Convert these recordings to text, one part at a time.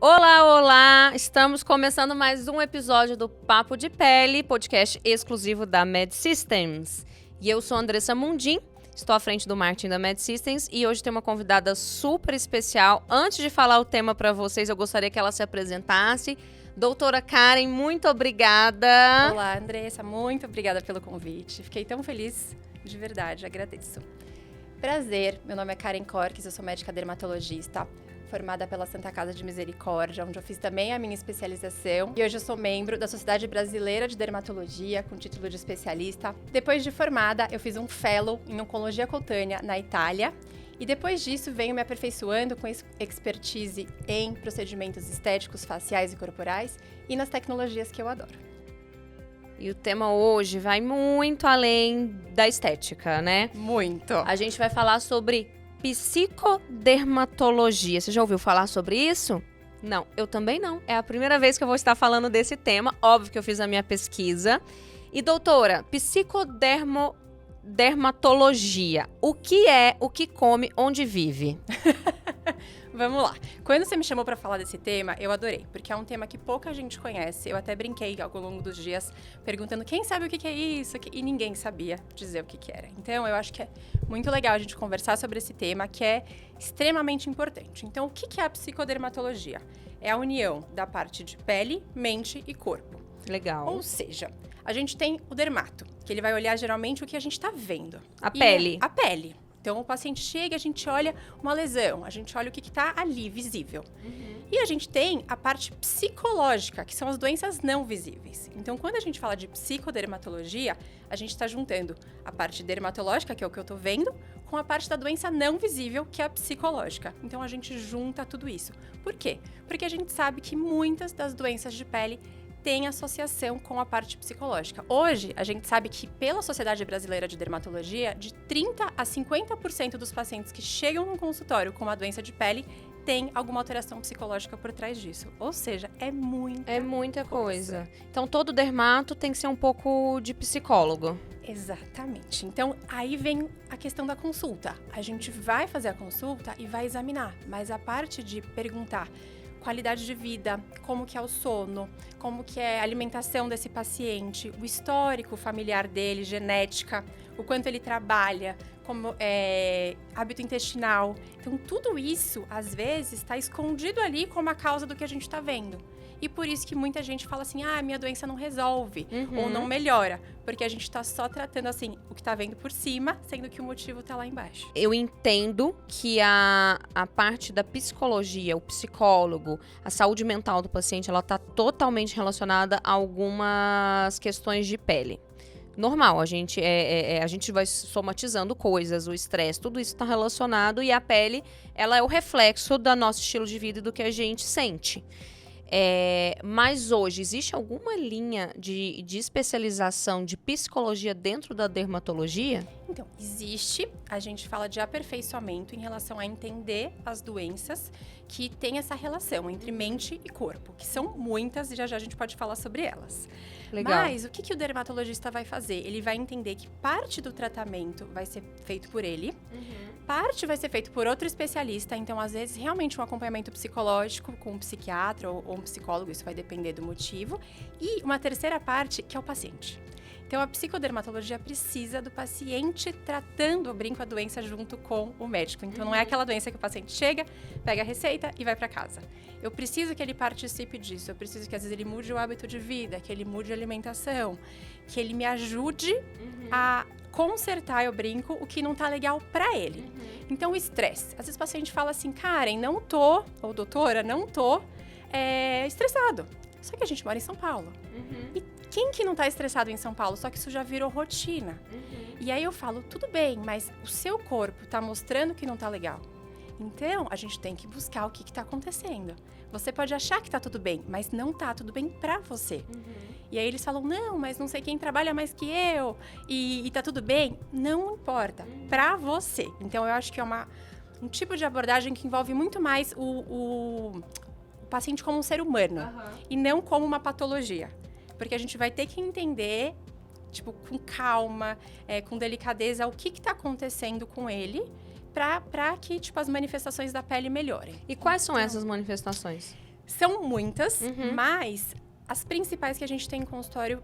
Olá, olá! Estamos começando mais um episódio do Papo de Pele, podcast exclusivo da Med Systems. E eu sou Andressa Mundim, estou à frente do marketing da Med Systems e hoje tem uma convidada super especial. Antes de falar o tema para vocês, eu gostaria que ela se apresentasse. Doutora Karen, muito obrigada. Olá, Andressa, muito obrigada pelo convite. Fiquei tão feliz, de verdade, agradeço. Prazer, meu nome é Karen Corques, eu sou médica dermatologista, formada pela Santa Casa de Misericórdia, onde eu fiz também a minha especialização. E hoje eu sou membro da Sociedade Brasileira de Dermatologia, com título de especialista. Depois de formada, eu fiz um fellow em Oncologia Cutânea na Itália. E depois disso, venho me aperfeiçoando com expertise em procedimentos estéticos, faciais e corporais e nas tecnologias que eu adoro. E o tema hoje vai muito além da estética, né? Muito! A gente vai falar sobre psicodermatologia. Você já ouviu falar sobre isso? Não, eu também não. É a primeira vez que eu vou estar falando desse tema. Óbvio que eu fiz a minha pesquisa. E doutora, psicodermatologia. O que é, o que come, onde vive? Vamos lá. Quando você me chamou para falar desse tema, eu adorei, porque é um tema que pouca gente conhece. Eu até brinquei ao longo dos dias perguntando quem sabe o que é isso, e ninguém sabia dizer o que era. Então, eu acho que é muito legal a gente conversar sobre esse tema, que é extremamente importante. Então, o que é a psicodermatologia? É a união da parte de pele, mente e corpo. Legal. Ou seja, a gente tem o dermato, que ele vai olhar geralmente o que a gente está vendo. A pele. A pele. Então, o paciente chega e a gente olha uma lesão, a gente olha o que está ali, visível. E a gente tem a parte psicológica, que são as doenças não visíveis. Então, quando a gente fala de psicodermatologia, a gente está juntando a parte dermatológica, que é o que eu estou vendo, com a parte da doença não visível, que é a psicológica. Então, a gente junta tudo isso. Por quê? Porque a gente sabe que muitas das doenças de pele tem associação com a parte psicológica. Hoje, a gente sabe que pela Sociedade Brasileira de Dermatologia, de 30% a 50% dos pacientes que chegam no consultório com uma doença de pele tem alguma alteração psicológica por trás disso. Ou seja, é muita coisa. Então, todo dermato tem que ser um pouco de psicólogo. Exatamente. Então, aí vem a questão da consulta. A gente vai fazer a consulta e vai examinar, mas a parte de perguntar qualidade de vida, como que é o sono, como que é a alimentação desse paciente, o histórico familiar dele, genética, o quanto ele trabalha, como é hábito intestinal. Então, tudo isso, às vezes, está escondido ali como a causa do que a gente está vendo. E por isso que muita gente fala assim, minha doença não resolve, ou não melhora, porque a gente tá só tratando, assim, o que tá vendo por cima, sendo que o motivo tá lá embaixo. Eu entendo que a parte da psicologia, o psicólogo, a saúde mental do paciente, ela tá totalmente relacionada a algumas questões de pele. Normal, a gente vai somatizando coisas, o estresse, tudo isso está relacionado e a pele, ela é o reflexo do nosso estilo de vida e do que a gente sente. Mas hoje, existe alguma linha de especialização de psicologia dentro da dermatologia? Então, existe. A gente fala de aperfeiçoamento em relação a entender as doenças que tem essa relação entre mente e corpo, que são muitas e já a gente pode falar sobre elas. Legal. Mas o que o dermatologista vai fazer? Ele vai entender que parte do tratamento vai ser feito por ele, parte vai ser feito por outro especialista, então às vezes realmente um acompanhamento psicológico com um psiquiatra ou um psicólogo, isso vai depender do motivo, e uma terceira parte que é o paciente. Então, a psicodermatologia precisa do paciente tratando, eu brinco, a doença junto com o médico. Então, não é aquela doença que o paciente chega, pega a receita e vai para casa. Eu preciso que ele participe disso, eu preciso que às vezes ele mude o hábito de vida, que ele mude a alimentação, que ele me ajude a consertar, eu brinco, o que não tá legal para ele. Então, o estresse. Às vezes o paciente fala assim, Karen, não tô, ou doutora, não tô estressado. Só que a gente mora em São Paulo. E quem que não tá estressado em São Paulo? Só que isso já virou rotina. E aí eu falo, tudo bem, mas o seu corpo tá mostrando que não tá legal. Então, a gente tem que buscar o que tá acontecendo. Você pode achar que tá tudo bem, mas não tá tudo bem pra você. E aí eles falam, não, mas não sei quem trabalha mais que eu, e tá tudo bem. Não importa, pra você. Então, eu acho que é um tipo de abordagem que envolve muito mais o paciente como um ser humano, e não como uma patologia. Porque a gente vai ter que entender, tipo, com calma, com delicadeza, o que tá acontecendo com ele, pra que, tipo, as manifestações da pele melhorem. E quais são essas manifestações? São muitas, mas as principais que a gente tem em consultório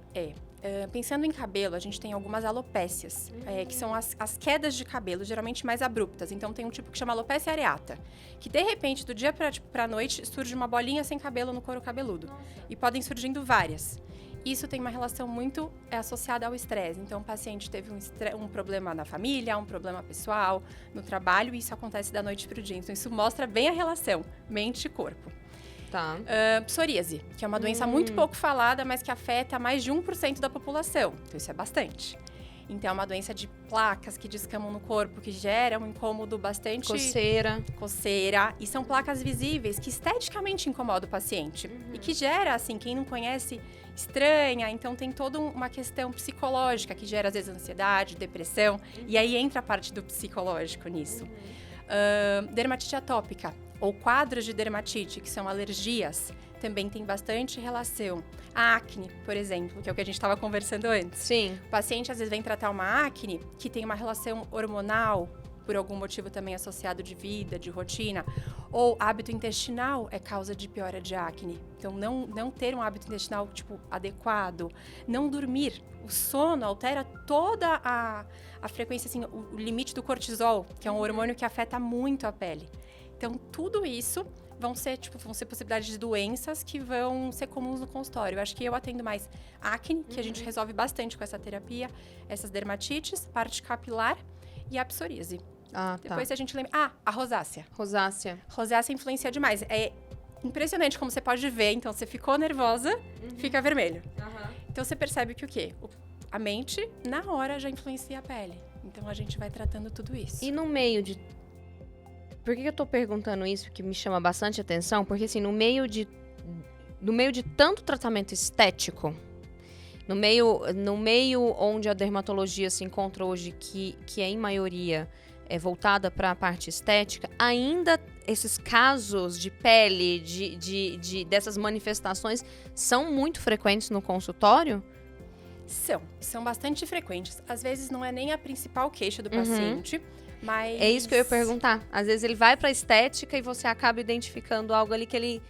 pensando em cabelo, a gente tem algumas alopécias, que são as quedas de cabelo, geralmente mais abruptas. Então, tem um tipo que chama alopécia areata, que de repente, do dia pra noite, surge uma bolinha sem cabelo no couro cabeludo. Nossa. E podem surgindo várias. Isso tem uma relação muito associada ao estresse. Então, o paciente teve um problema na família, um problema pessoal, no trabalho, e isso acontece da noite pro dia. Então, isso mostra bem a relação mente e corpo. Tá. Psoríase, que é uma doença muito pouco falada, mas que afeta mais de 1% da população. Então, isso é bastante. Então, é uma doença de placas que descamam no corpo, que gera um incômodo bastante... Coceira. E são placas visíveis, que esteticamente incomodam o paciente. E que gera, assim, quem não conhece, estranha. Então, tem toda uma questão psicológica, que gera, às vezes, ansiedade, depressão. E aí, entra a parte do psicológico nisso. Dermatite atópica, ou quadros de dermatite, que são alergias, também tem bastante relação. A acne, por exemplo, que é o que a gente estava conversando antes. Sim. O paciente, às vezes, vem tratar uma acne que tem uma relação hormonal, por algum motivo também associado de vida, de rotina, ou hábito intestinal é causa de piora de acne. Então, não ter um hábito intestinal, adequado, não dormir. O sono altera toda a frequência, assim, o limite do cortisol, que é um hormônio que afeta muito a pele. Então, tudo isso vão ser possibilidades de doenças que vão ser comuns no consultório. Eu acho que eu atendo mais acne, que a gente resolve bastante com essa terapia, essas dermatites, parte capilar e a psoríase. Depois a gente lembra... a rosácea. Rosácea influencia demais. É impressionante como você pode ver. Então, você ficou nervosa, fica vermelho. Então, você percebe que o quê? A mente, na hora, já influencia a pele. Então, a gente vai tratando tudo isso. E no meio de... Por que eu tô perguntando isso, que me chama bastante atenção? Porque, assim, no meio de tanto tratamento estético, no meio onde a dermatologia se encontra hoje, que é, em maioria, voltada para a parte estética, ainda esses casos de pele, dessas manifestações, são muito frequentes no consultório? São bastante frequentes. Às vezes, não é nem a principal queixa do paciente, mas... É isso que eu ia perguntar. Às vezes ele vai pra estética e você acaba identificando algo ali que ele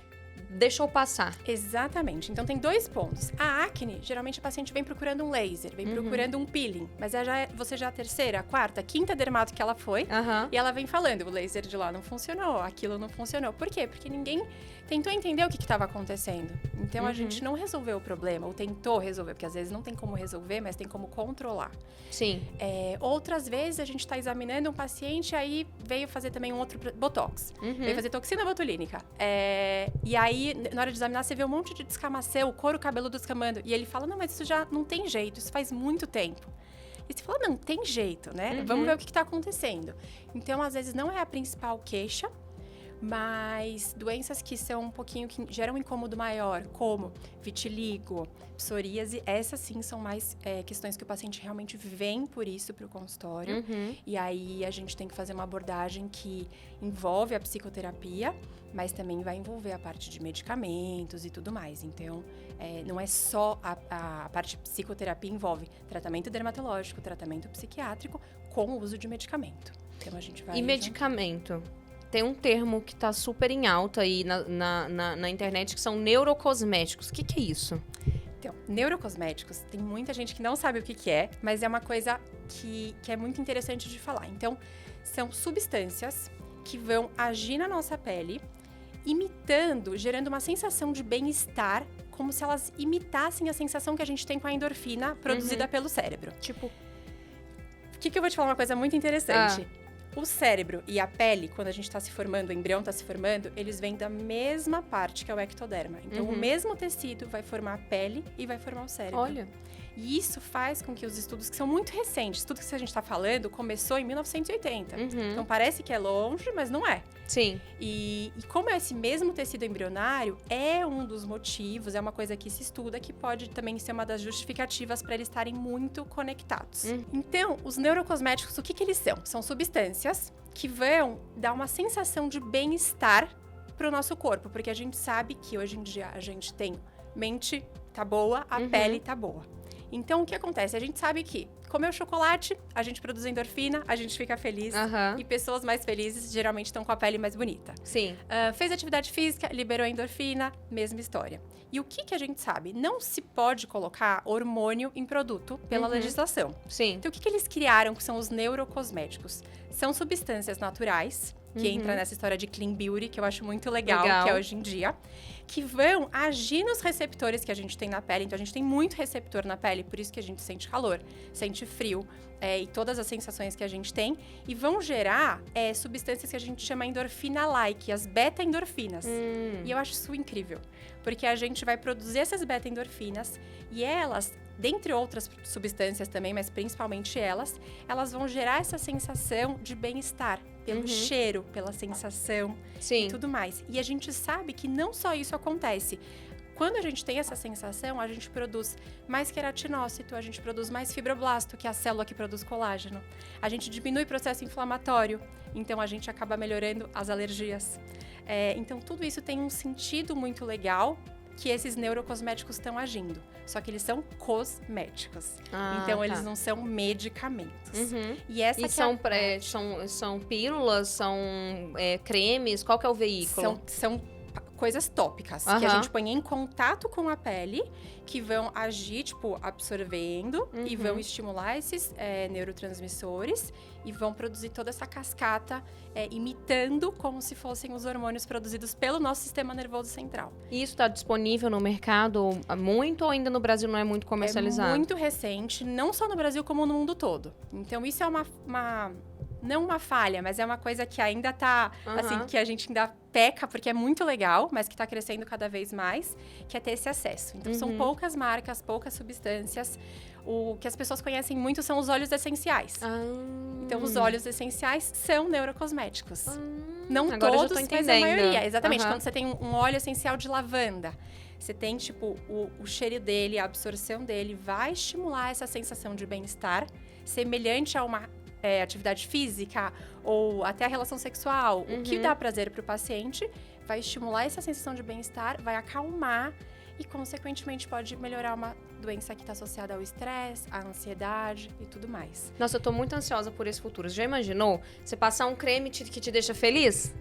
deixou passar. Exatamente. Então, tem 2 pontos. A acne, geralmente, o paciente vem procurando um laser, vem procurando um peeling. Mas você já é a terceira, a quarta, a quinta dermato que ela foi. E ela vem falando, o laser de lá não funcionou, aquilo não funcionou. Por quê? Porque ninguém tentou entender o que estava acontecendo. Então, a gente não resolveu o problema, ou tentou resolver. Porque, às vezes, não tem como resolver, mas tem como controlar. Sim. Outras vezes, a gente está examinando um paciente, aí veio fazer também um outro botox. Veio fazer toxina botulínica. E aí, na hora de examinar, você vê um monte de descamação, o couro cabeludo descamando. E ele fala, não, mas isso já não tem jeito, isso faz muito tempo. E você fala, não, tem jeito, né? Vamos ver o que está acontecendo. Então, às vezes, não é a principal queixa, mas doenças que são um pouquinho, que geram um incômodo maior, como vitiligo, psoríase, essas sim são mais questões que o paciente realmente vem por isso para o consultório. E aí a gente tem que fazer uma abordagem que envolve a psicoterapia, mas também vai envolver a parte de medicamentos e tudo mais. Então, não é só a parte de psicoterapia, envolve tratamento dermatológico, tratamento psiquiátrico, com o uso de medicamento. Então, a gente vai... E medicamento? Tem um termo que tá super em alta aí na internet, que são neurocosméticos. O que é isso? Então, neurocosméticos, tem muita gente que não sabe o que é, mas é uma coisa que é muito interessante de falar. Então, são substâncias que vão agir na nossa pele, imitando, gerando uma sensação de bem-estar, como se elas imitassem a sensação que a gente tem com a endorfina produzida pelo cérebro. Tipo... O que eu vou te falar uma coisa muito interessante? O cérebro e a pele, quando a gente está se formando, o embrião está se formando, eles vêm da mesma parte, que é o ectoderma. Então, o mesmo tecido vai formar a pele e vai formar o cérebro. Olha. E isso faz com que os estudos, que são muito recentes, tudo que a gente está falando começou em 1980. Então, parece que é longe, mas não é. Sim. E como esse mesmo tecido embrionário é um dos motivos, é uma coisa que se estuda, que pode também ser uma das justificativas para eles estarem muito conectados. Então, os neurocosméticos, o que eles são? São substâncias que vão dar uma sensação de bem-estar para o nosso corpo, porque a gente sabe que hoje em dia a gente tem mente tá boa, a pele tá boa. Então, o que acontece? A gente sabe que comeu chocolate, a gente produz endorfina, a gente fica feliz. E pessoas mais felizes geralmente estão com a pele mais bonita. Sim. Fez atividade física, liberou endorfina, mesma história. E o que a gente sabe? Não se pode colocar hormônio em produto pela legislação. Sim. Então, o que eles criaram, que são os neurocosméticos? São substâncias naturais, que entra nessa história de clean beauty, que eu acho muito legal, que é hoje em dia, que vão agir nos receptores que a gente tem na pele. Então, a gente tem muito receptor na pele, por isso que a gente sente calor, sente frio, e todas as sensações que a gente tem. E vão gerar substâncias que a gente chama endorfina-like, as beta-endorfinas. E eu acho isso incrível, porque a gente vai produzir essas beta-endorfinas e elas, dentre outras substâncias também, mas principalmente elas vão gerar essa sensação de bem-estar, pelo cheiro, pela sensação e tudo mais. E a gente sabe que não só isso acontece. Quando a gente tem essa sensação, a gente produz mais queratinócito, a gente produz mais fibroblasto, que é a célula que produz colágeno. A gente diminui o processo inflamatório, então a gente acaba melhorando as alergias. Então, tudo isso tem um sentido muito legal que esses neurocosméticos estão agindo. Só que eles são cosméticos. Então, eles não são medicamentos. E essa são pílulas, são cremes? Qual que é o veículo? São coisas tópicas, que a gente põe em contato com a pele, que vão agir, tipo, absorvendo e vão estimular esses neurotransmissores e vão produzir toda essa cascata, imitando como se fossem os hormônios produzidos pelo nosso sistema nervoso central. E isso está disponível no mercado muito ou ainda no Brasil não é muito comercializado? É muito recente, não só no Brasil como no mundo todo. Então, isso é não uma falha, mas é uma coisa que ainda tá, assim, que a gente ainda peca, porque é muito legal, mas que tá crescendo cada vez mais, que é ter esse acesso. Então, são poucas marcas, poucas substâncias. O que as pessoas conhecem muito são os óleos essenciais. Então, os óleos essenciais são neurocosméticos. Não agora todos, eu já tô mas a entendendo. maioria. Exatamente. Quando você tem um óleo essencial de lavanda, você tem, tipo, o cheiro dele, a absorção dele vai estimular essa sensação de bem-estar, semelhante a uma atividade física ou até a relação sexual. O que dá prazer para o paciente vai estimular essa sensação de bem-estar, vai acalmar e, consequentemente, pode melhorar uma doença que está associada ao estresse, à ansiedade e tudo mais. Nossa, eu tô muito ansiosa por esse futuro. Você já imaginou? Você passar um creme que te deixa feliz?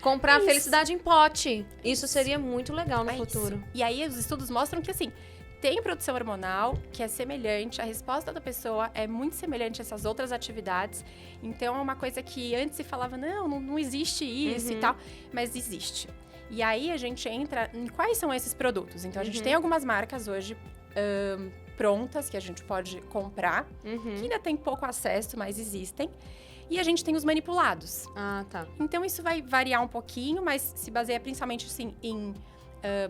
Comprar a felicidade em pote. Isso seria muito legal no futuro. Isso. E aí, os estudos mostram que, assim, tem produção hormonal que é semelhante, a resposta da pessoa é muito semelhante a essas outras atividades. Então, é uma coisa que antes se falava, não existe isso e tal, mas existe. E aí, a gente entra em quais são esses produtos. Então, a gente tem algumas marcas hoje prontas que a gente pode comprar, que ainda tem pouco acesso, mas existem. E a gente tem os manipulados. Tá. Então, isso vai variar um pouquinho, mas se baseia principalmente, assim, em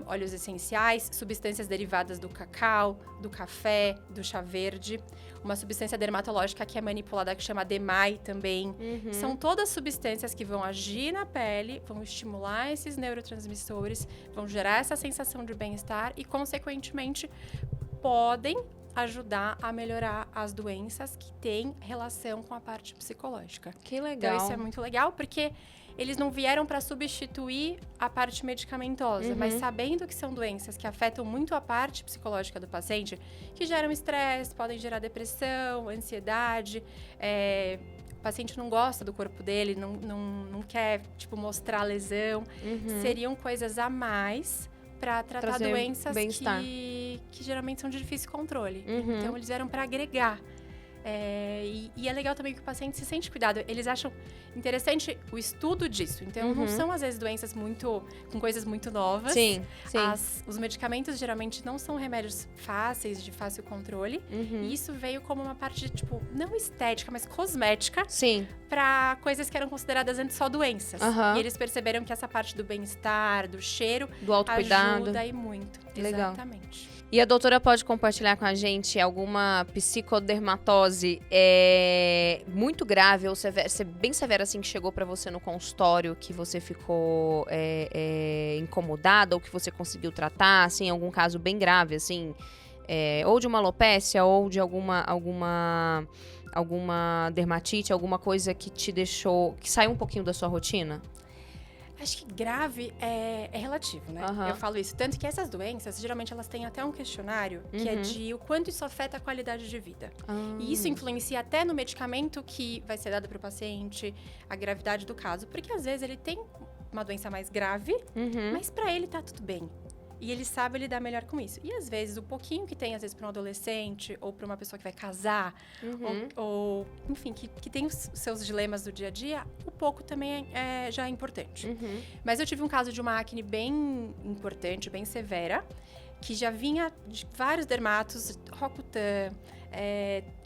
óleos essenciais, substâncias derivadas do cacau, do café, do chá verde. Uma substância dermatológica que é manipulada, que chama DMAI também. São todas substâncias que vão agir na pele, vão estimular esses neurotransmissores, vão gerar essa sensação de bem-estar e, consequentemente, podem ajudar a melhorar as doenças que têm relação com a parte psicológica. Que legal. Então, isso é muito legal, porque eles não vieram para substituir a parte medicamentosa, mas sabendo que são doenças que afetam muito a parte psicológica do paciente, que geram estresse, podem gerar depressão, ansiedade, o paciente não gosta do corpo dele, não quer, tipo, mostrar lesão, seriam coisas a mais para tratar doenças que geralmente são de difícil controle. Então, eles vieram para agregar. E é legal também que o paciente se sente cuidado. Eles acham interessante o estudo disso. Então, não são, às vezes, doenças com coisas muito novas. Sim. Os medicamentos, geralmente, não são remédios fáceis, de fácil controle. E isso veio como uma parte, tipo, não estética, mas cosmética. Sim. Para coisas que eram consideradas antes só doenças. E eles perceberam que essa parte do bem-estar, do cheiro, do autocuidado, ajuda aí muito. Legal. Exatamente. E a doutora pode compartilhar com a gente alguma psicodermatose muito grave ou bem severa, assim, que chegou pra você no consultório, que você ficou incomodada ou que você conseguiu tratar, assim, algum caso bem grave, assim, ou de uma alopécia ou de alguma dermatite, alguma coisa que te deixou, que saiu um pouquinho da sua rotina? Acho que grave é relativo, né? Aham. Eu falo isso. Tanto que essas doenças, geralmente, elas têm até um questionário que é de o quanto isso afeta a qualidade de vida. E isso influencia até no medicamento que vai ser dado para o paciente, a gravidade do caso. Porque, às vezes, ele tem uma doença mais grave, mas para ele tá tudo bem. E ele sabe lidar melhor com isso. E, às vezes, o pouquinho que tem, às vezes, para um adolescente ou para uma pessoa que vai casar, ou enfim, que tem os seus dilemas do dia a dia, o pouco também já é importante. Mas eu tive um caso de uma acne bem importante, bem severa, que já vinha de vários dermatos, Rocutan,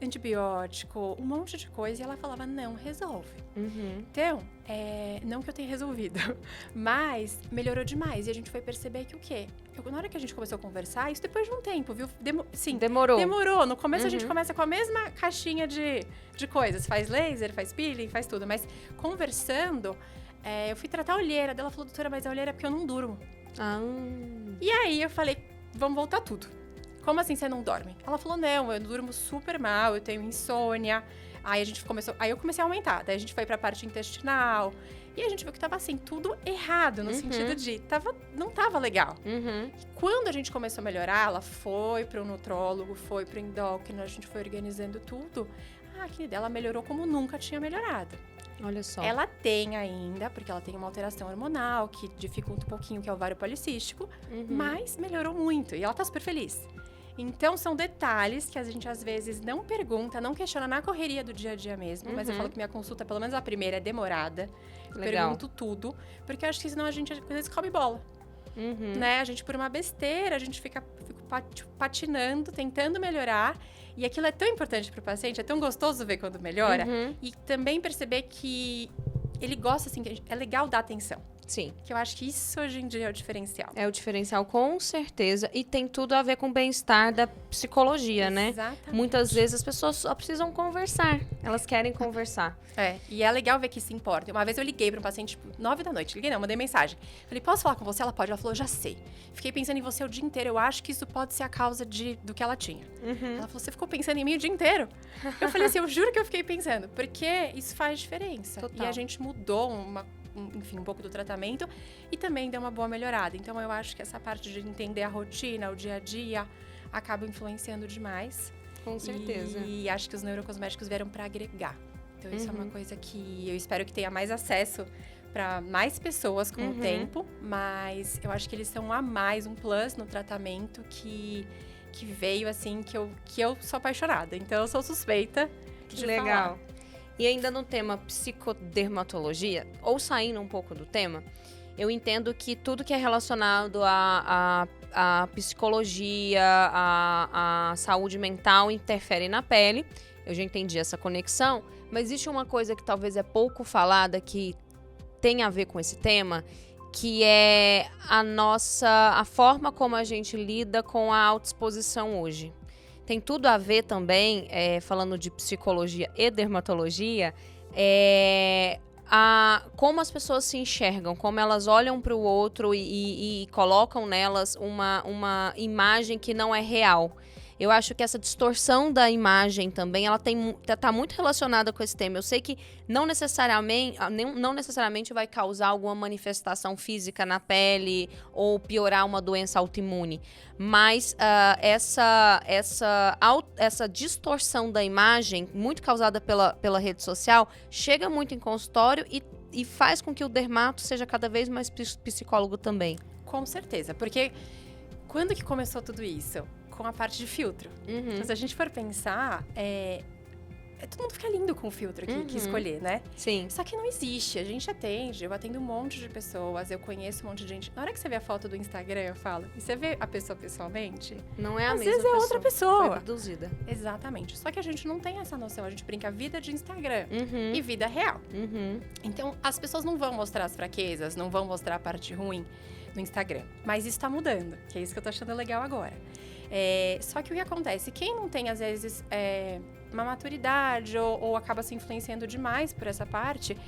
antibiótico, um monte de coisa, e ela falava, não, resolve. Então, não que eu tenha resolvido, mas melhorou demais. E a gente foi perceber que o quê? Na hora que a gente começou a conversar, isso depois de um tempo, viu? Demorou. Demorou. No começo a gente começa com a mesma caixinha de coisas. Faz laser, faz peeling, faz tudo. Mas conversando, eu fui tratar a olheira. Ela falou, doutora, mas a olheira é porque eu não durmo. E aí eu falei, vamos voltar tudo. Como assim você não dorme? Ela falou, não, eu durmo super mal, eu tenho insônia. Aí eu comecei a aumentar. Daí a gente foi pra parte intestinal. E a gente viu que tava assim, tudo errado, no sentido de não tava legal. Quando a gente começou a melhorar, ela foi pro nutrólogo, foi pro endócrino, a gente foi organizando tudo. A acne dela melhorou como nunca tinha melhorado. Olha só. Ela tem ainda, porque ela tem uma alteração hormonal que dificulta um pouquinho, que é o ovário policístico, mas melhorou muito e ela tá super feliz. Então, são detalhes que a gente, às vezes, não pergunta, não questiona na correria do dia a dia mesmo. Mas eu falo que minha consulta, pelo menos a primeira, é demorada. Legal. Pergunto tudo, porque eu acho que senão a gente, às vezes, come bola. Né? A gente, por uma besteira, a gente fica patinando, tentando melhorar. E aquilo é tão importante pro paciente, é tão gostoso ver quando melhora. E também perceber que ele gosta, assim, que é legal dar atenção. Sim. Que eu acho que isso hoje em dia é o diferencial. É o diferencial, com certeza. E tem tudo a ver com o bem-estar da psicologia, né? Exatamente. Muitas vezes as pessoas só precisam conversar. Elas querem conversar. E é legal ver que isso importa. Uma vez eu liguei para um paciente, tipo, 9 da noite. Liguei não, mandei mensagem. Falei, posso falar com você? Ela pode. Ela falou, já sei. Fiquei pensando em você o dia inteiro. Eu acho que isso pode ser a causa do que ela tinha. Ela falou, você ficou pensando em mim o dia inteiro? Eu falei assim, eu juro que eu fiquei pensando. Porque isso faz diferença. Total. E a gente mudou um pouco do tratamento e também deu uma boa melhorada. Então, eu acho que essa parte de entender a rotina, o dia a dia, acaba influenciando demais. Com certeza. E acho que os neurocosméticos vieram para agregar. Então, isso é uma coisa que eu espero que tenha mais acesso para mais pessoas com o tempo, mas eu acho que eles são a mais, um plus no tratamento que veio, assim, que eu sou apaixonada. Então, eu sou suspeita de Legal. falar. E ainda no tema psicodermatologia, ou saindo um pouco do tema, eu entendo que tudo que é relacionado à psicologia, à saúde mental interfere na pele. Eu já entendi essa conexão, mas existe uma coisa que talvez é pouco falada que tem a ver com esse tema, que é a forma como a gente lida com a autoexposição hoje. Tem tudo a ver também, falando de psicologia e dermatologia, como as pessoas se enxergam, como elas olham para o outro e colocam nelas uma imagem que não é real. Eu acho que essa distorção da imagem também, ela tá muito relacionada com esse tema. Eu sei que não necessariamente vai causar alguma manifestação física na pele ou piorar uma doença autoimune, mas essa distorção da imagem, muito causada pela rede social, chega muito em consultório e faz com que o dermato seja cada vez mais psicólogo também. Com certeza, porque quando que começou tudo isso? Com a parte de filtro. Então, se a gente for pensar, todo mundo fica lindo com o filtro que escolher, né? Sim. Só que não existe. A gente eu atendo um monte de pessoas, eu conheço um monte de gente. Na hora que você vê a foto do Instagram, eu falo, e você vê a pessoa pessoalmente, não é a às mesma vezes é outra pessoa. Foi produzida. Exatamente. Só que a gente não tem essa noção. A gente brinca vida de Instagram e vida real. Então, as pessoas não vão mostrar as fraquezas, não vão mostrar a parte ruim no Instagram. Mas isso tá mudando, que é isso que eu tô achando legal agora. Só que o que acontece? Quem não tem, às vezes, uma maturidade ou acaba se influenciando demais por essa parte,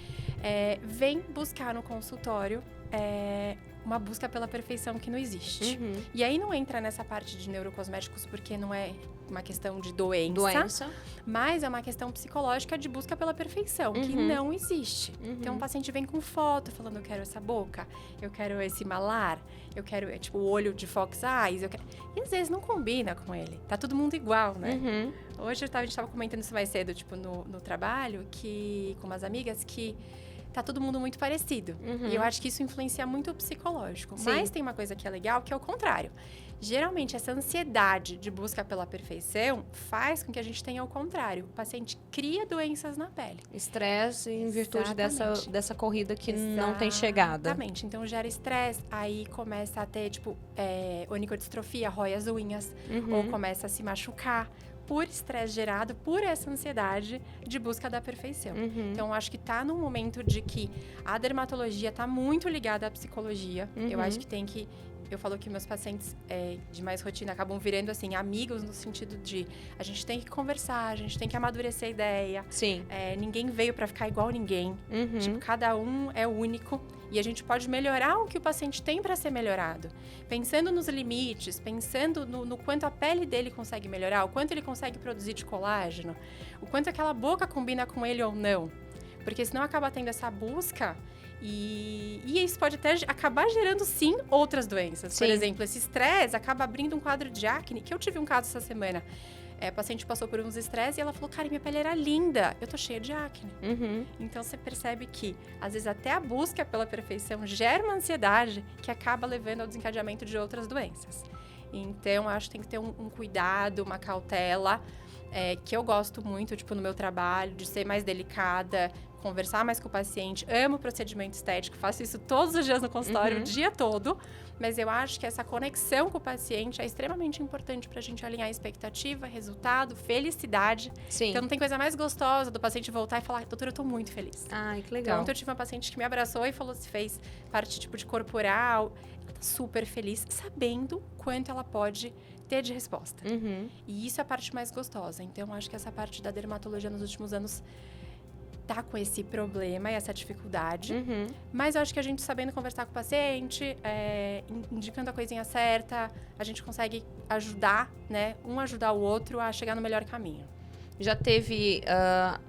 vem buscar no consultório uma busca pela perfeição que não existe. E aí não entra nessa parte de neurocosméticos porque não é uma questão de doença, mas é uma questão psicológica de busca pela perfeição, que não existe. Então o paciente vem com foto falando, eu quero essa boca, eu quero esse malar, eu quero, tipo, o olho de fox eyes, eu quero... E às vezes não combina com ele. Tá todo mundo igual, né? Hoje a gente tava comentando isso mais cedo, tipo, no trabalho, com umas amigas, que tá todo mundo muito parecido. E eu acho que isso influencia muito o psicológico. Sim. Mas tem uma coisa que é legal, que é o contrário. Geralmente, essa ansiedade de busca pela perfeição faz com que a gente tenha o contrário. O paciente cria doenças na pele. Estresse em virtude dessa corrida que não tem chegada. Exatamente. Então, gera estresse. Aí começa a ter, tipo, onicodistrofia, rói as unhas. Ou começa a se machucar. Por estresse gerado, por essa ansiedade de busca da perfeição. Então, eu acho que tá num momento de que a dermatologia tá muito ligada à psicologia. Eu acho que tem que... Eu falo que meus pacientes de mais rotina acabam virando, assim, amigos no sentido de a gente tem que conversar, a gente tem que amadurecer a ideia. Sim. Ninguém veio pra ficar igual ninguém. Tipo, cada um é único. E a gente pode melhorar o que o paciente tem para ser melhorado. Pensando nos limites, pensando no quanto a pele dele consegue melhorar, o quanto ele consegue produzir de colágeno, o quanto aquela boca combina com ele ou não. Porque senão acaba tendo essa busca e isso pode até acabar gerando, sim, outras doenças. Sim. Por exemplo, esse estresse acaba abrindo um quadro de acne, que eu tive um caso essa semana. A paciente passou por uns estresses e ela falou, cara, minha pele era linda, eu tô cheia de acne. Então, você percebe que, às vezes, até a busca pela perfeição gera uma ansiedade que acaba levando ao desencadeamento de outras doenças. Então, acho que tem que ter um cuidado, uma cautela, que eu gosto muito, tipo, no meu trabalho, de ser mais delicada, conversar mais com o paciente. Amo procedimento estético, faço isso todos os dias no consultório, o dia todo. Mas eu acho que essa conexão com o paciente é extremamente importante pra gente alinhar expectativa, resultado, felicidade. Sim. Então, não tem coisa mais gostosa do paciente voltar e falar, doutora, eu tô muito feliz. Ai, que legal. Então, eu tive uma paciente que me abraçou e falou se fez parte, tipo, de corporal. Ela tá super feliz, sabendo quanto ela pode ter de resposta. E isso é a parte mais gostosa. Então, eu acho que essa parte da dermatologia nos últimos anos tá com esse problema e essa dificuldade. Mas eu acho que a gente sabendo conversar com o paciente, indicando a coisinha certa, a gente consegue ajudar, né? Um ajudar o outro a chegar no melhor caminho. Já teve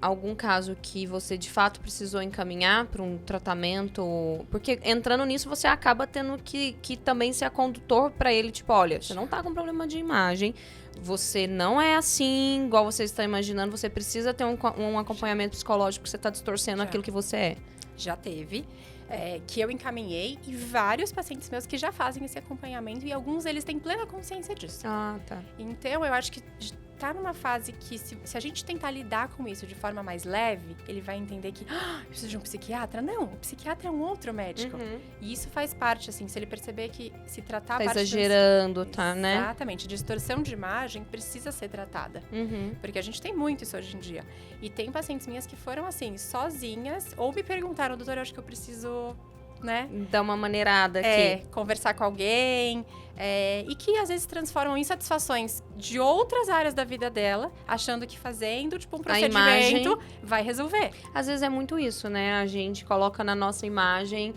algum caso que você, de fato, precisou encaminhar para um tratamento? Porque entrando nisso, você acaba tendo que também ser a condutor para ele. Tipo, olha, você não tá com problema de imagem. Você não é assim, igual você está imaginando. Você precisa ter um acompanhamento psicológico, que você está distorcendo aquilo que você é. Já teve. Que eu encaminhei. E vários pacientes meus que já fazem esse acompanhamento. E alguns deles têm plena consciência disso. Ah, tá. Então, eu acho que tá numa fase que, se a gente tentar lidar com isso de forma mais leve, ele vai entender que, eu preciso de um psiquiatra? Não, o psiquiatra é um outro médico. E isso faz parte, assim, se ele perceber que se tratar... Tá exagerando, né? Exatamente. Distorção de imagem precisa ser tratada. Porque a gente tem muito isso hoje em dia. E tem pacientes minhas que foram, assim, sozinhas, ou me perguntaram, doutora, eu acho que eu preciso... né? Dar uma maneirada aqui. Conversar com alguém. E que, às vezes, transformam insatisfações de outras áreas da vida dela, achando que fazendo, tipo, um procedimento vai resolver. Às vezes é muito isso, né? A gente coloca na nossa imagem,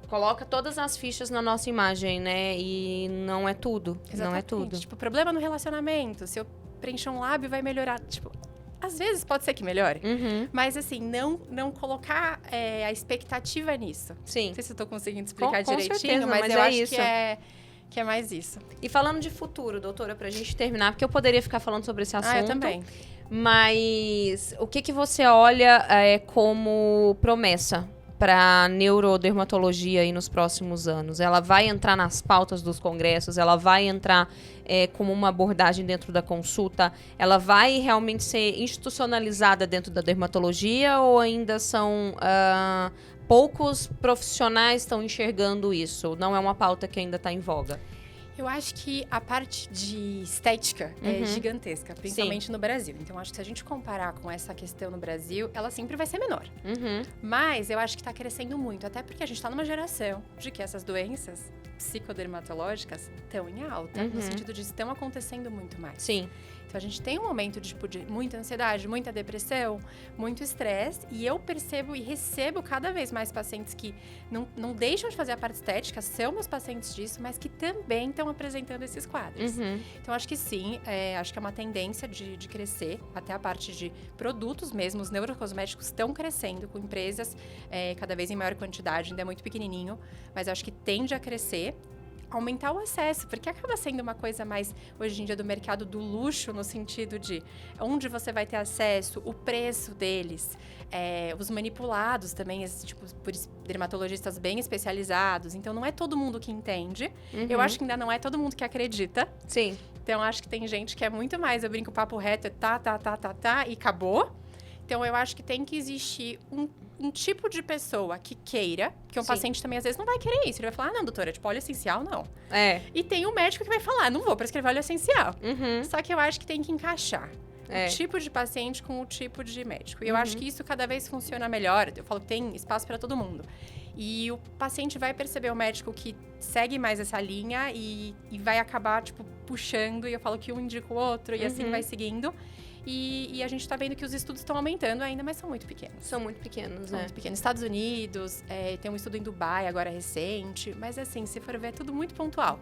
coloca todas as fichas na nossa imagem, né? E não é tudo. Exatamente. Não é tudo. Tipo, problema no relacionamento. Se eu preencher um lábio, vai melhorar. Tipo... Às vezes pode ser que melhore, mas assim, não colocar a expectativa nisso. Sim. Não sei se eu tô conseguindo explicar direitinho, certeza, mas eu acho isso. que é mais isso. E falando de futuro, doutora, pra gente terminar, porque eu poderia ficar falando sobre esse assunto. Eu também. Mas o que você olha como promessa para neurodermatologia aí nos próximos anos? Ela vai entrar nas pautas dos congressos? Ela vai entrar como uma abordagem dentro da consulta? Ela vai realmente ser institucionalizada dentro da dermatologia ou ainda são poucos profissionais estão enxergando isso? Não é uma pauta que ainda está em voga? Eu acho que a parte de estética é gigantesca, principalmente no Brasil. Então, acho que se a gente comparar com essa questão no Brasil, ela sempre vai ser menor. Mas eu acho que está crescendo muito, até porque a gente está numa geração de que essas doenças psicodermatológicas estão em alta, no sentido de estão acontecendo muito mais. Sim. Então, a gente tem um momento de muita ansiedade, muita depressão, muito estresse, e eu percebo e recebo cada vez mais pacientes que não deixam de fazer a parte estética, são meus pacientes disso, mas que também estão apresentando esses quadros. Então, acho que sim, acho que é uma tendência de crescer, até a parte de produtos mesmo, os neurocosméticos estão crescendo com empresas cada vez em maior quantidade, ainda é muito pequenininho, mas acho que tende a crescer. Aumentar o acesso, porque acaba sendo uma coisa mais, hoje em dia, do mercado do luxo, no sentido de onde você vai ter acesso, o preço deles, os manipulados também, tipo, por dermatologistas bem especializados. Então, não é todo mundo que entende. Eu acho que ainda não é todo mundo que acredita. Sim. Então, acho que tem gente que é muito mais, eu brinco, papo reto, tá, e acabou. Então, eu acho que tem que existir um tipo de pessoa que queira, porque um paciente também às vezes não vai querer isso. Ele vai falar, não, doutora, tipo, óleo essencial, não. E tem um médico que vai falar, não vou prescrever óleo essencial. Só que eu acho que tem que encaixar o tipo de paciente com o tipo de médico. E eu acho que isso cada vez funciona melhor. Eu falo que tem espaço para todo mundo. E o paciente vai perceber o médico que segue mais essa linha e vai acabar, tipo, puxando. E eu falo que um indica o outro e assim vai seguindo. E a gente está vendo que os estudos estão aumentando ainda, mas são muito pequenos. São muito pequenos, São muito pequenos. Estados Unidos, tem um estudo em Dubai agora recente, mas assim, se for ver, é tudo muito pontual.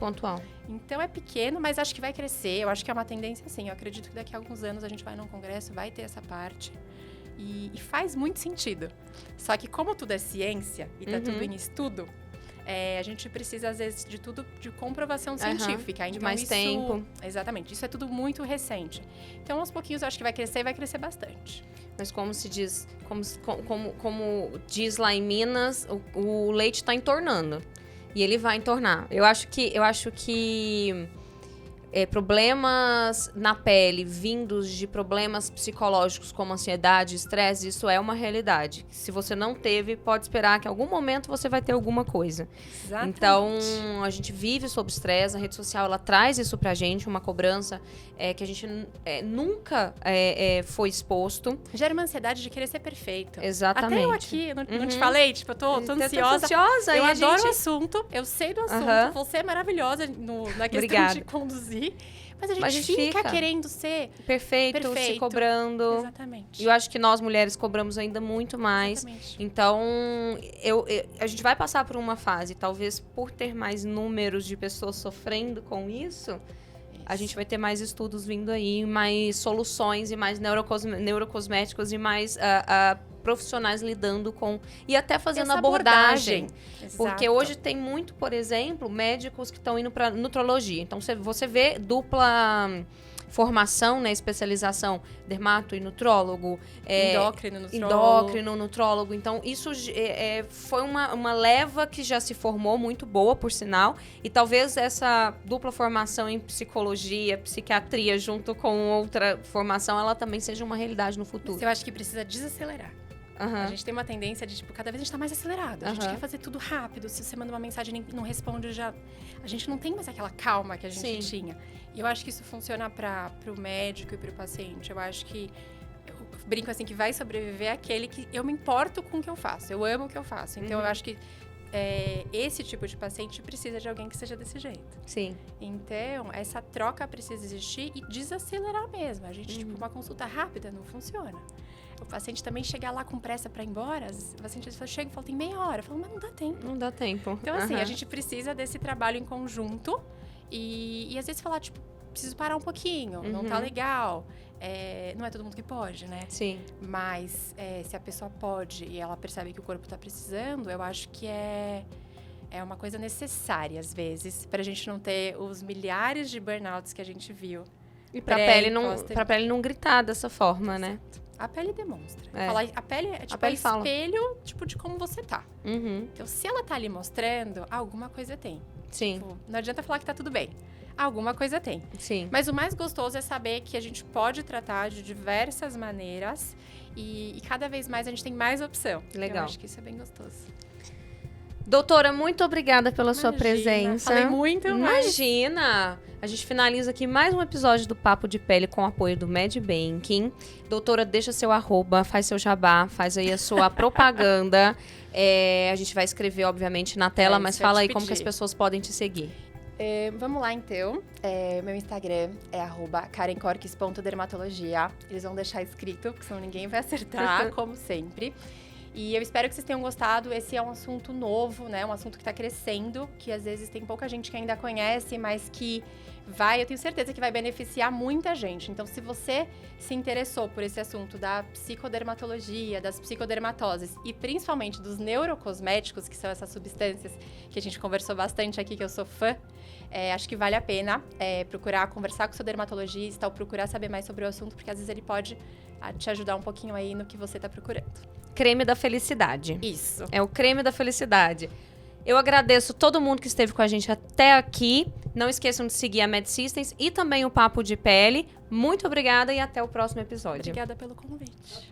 Então é pequeno, mas acho que vai crescer. Eu acho que é uma tendência, assim. Eu acredito que daqui a alguns anos a gente vai num congresso, vai ter essa parte. E faz muito sentido. Só que como tudo é ciência e tá tudo em estudo, a gente precisa, às vezes, de tudo de comprovação científica. Então, de mais tempo. Exatamente. Isso é tudo muito recente. Então, aos pouquinhos, eu acho que vai crescer e vai crescer bastante. Mas como se diz, como diz lá em Minas, o leite está entornando. E ele vai entornar. Eu acho que problemas na pele vindos de problemas psicológicos como ansiedade, estresse, isso é uma realidade. Se você não teve, pode esperar que em algum momento você vai ter alguma coisa. Exatamente. Então, a gente vive sob estresse, a rede social ela traz isso pra gente, uma cobrança que a gente nunca foi exposto. Gera uma ansiedade de querer ser perfeito. Exatamente. Até eu aqui, não te falei, tipo, eu tô ansiosa. Eu adoro o assunto, eu sei do assunto, você é maravilhosa na questão Obrigada. de conduzir. Mas a gente fica querendo ser perfeito, se cobrando. Exatamente. E eu acho que nós, mulheres, cobramos ainda muito mais. Exatamente. Então, a gente vai passar por uma fase, talvez por ter mais números de pessoas sofrendo com isso, a gente vai ter mais estudos vindo aí, mais soluções e mais neurocosméticos e mais profissionais lidando com... E até fazendo essa abordagem. Porque Exato. hoje tem muito, por exemplo, médicos que estão indo para nutrologia. Então, você vê dupla formação, né, especialização, dermato e nutrólogo. Endócrino, nutrólogo. Então, isso foi uma leva que já se formou, muito boa, por sinal. E talvez essa dupla formação em psicologia, psiquiatria, junto com outra formação, ela também seja uma realidade no futuro. Mas eu acho que precisa desacelerar. A gente tem uma tendência de, tipo, cada vez a gente tá mais acelerado. A gente quer fazer tudo rápido. Se você manda uma mensagem e não responde, a gente não tem mais aquela calma que a gente tinha. E eu acho que isso funciona pro médico e pro paciente. Eu acho que, eu brinco assim, que vai sobreviver aquele que eu me importo com o que eu faço. Eu amo o que eu faço. Então, eu acho que esse tipo de paciente precisa de alguém que seja desse jeito. Sim. Então, essa troca precisa existir e desacelerar mesmo. A gente, tipo, uma consulta rápida não funciona. O paciente também chegar lá com pressa para ir embora, o paciente chega e fala, tem meia hora. Eu falo, mas não dá tempo. Não dá tempo. Então, assim, a gente precisa desse trabalho em conjunto e às vezes falar, tipo, preciso parar um pouquinho, não tá legal. Não é todo mundo que pode, né? Sim. Mas se a pessoa pode e ela percebe que o corpo tá precisando, eu acho que é uma coisa necessária, às vezes, pra gente não ter os milhares de burnouts que a gente viu. E pra pele não gritar dessa forma, né? A pele demonstra. A pele é tipo espelho tipo, de como você tá. Então, se ela tá ali mostrando, alguma coisa tem. Sim. Tipo, não adianta falar que tá tudo bem. Alguma coisa tem. Sim. Mas o mais gostoso é saber que a gente pode tratar de diversas maneiras e cada vez mais a gente tem mais opção. Legal. Eu acho que isso é bem gostoso. Doutora, muito obrigada pela sua presença. Falei muito, Imagina! A gente finaliza aqui mais um episódio do Papo de Pele com o apoio do Medbanking. Doutora, deixa seu @ faz seu jabá, faz aí a sua propaganda. A gente vai escrever, obviamente, na tela, mas fala aí como que as pessoas podem te seguir. Vamos lá, então. Meu Instagram é @karencorques.dermatologia. Eles vão deixar escrito, porque senão ninguém vai acertar, como sempre. E eu espero que vocês tenham gostado. Esse é um assunto novo, né? Um assunto que está crescendo, que às vezes tem pouca gente que ainda conhece, mas que eu tenho certeza que vai beneficiar muita gente. Então, se você se interessou por esse assunto da psicodermatologia, das psicodermatoses e principalmente dos neurocosméticos, que são essas substâncias que a gente conversou bastante aqui, que eu sou fã, acho que vale a pena procurar conversar com o seu dermatologista ou procurar saber mais sobre o assunto, porque às vezes ele pode te ajudar um pouquinho aí no que você está procurando. Creme da felicidade. Isso. É o creme da felicidade. Eu agradeço todo mundo que esteve com a gente até aqui. Não esqueçam de seguir a MedSystems e também o Papo de Pele. Muito obrigada e até o próximo episódio. Obrigada pelo convite.